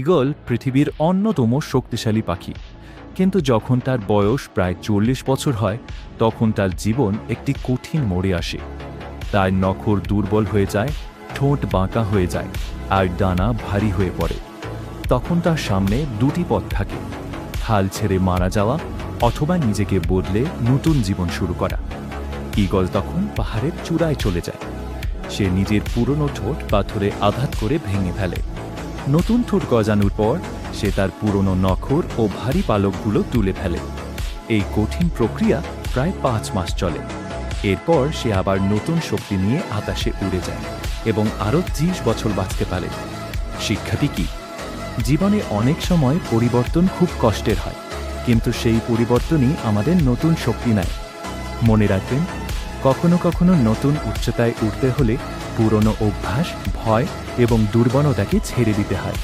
Eagle পৃথিবীর অন্যতম শক্তিশালী পাখি, কিন্তু যখন তার বয়স প্রায় ৪০ বছর হয় তখন তার জীবন একটি কঠিন মোড়ে আসে। তার নখর দুর্বল হয়ে যায়, ঠোঁট বাঁকা হয়ে যায় আর ডানা ভারী হয়ে পড়ে। তখন তার সামনে দুটি পথ থাকে: হাল ছেড়ে মারা যাওয়া অথবা নিজেকে বদলে নতুন জীবন শুরু করা। ঈগল তখন পাহাড়ের চূড়ায় চলে যায়। সে নিজের পুরনো ঠোঁট পাথরে আঘাত করে ভেঙে ফেলে। নতুন ঠোঁট গজানোর পর সে তার পুরনো নখর ও ভারী পালকগুলো তুলে ফেলে। এই কঠিন প্রক্রিয়া প্রায় ৫ মাস চলে। এরপর সে আবার নতুন শক্তি নিয়ে আকাশে উড়ে যায় এবং আরও ৩০ বছর বাঁচতে পারে। শিক্ষাটি কি? জীবনে অনেক সময় পরিবর্তন খুব কষ্টের হয়, কিন্তু সেই পরিবর্তনই আমাদের নতুন শক্তি নেয়। মনে রাখবেন, কখনো কখনো নতুন উচ্চতায় উঠতে হলে পুরনো অভ্যাস, ভয় এবং দুর্বলতাকে ছেড়ে দিতে হয়।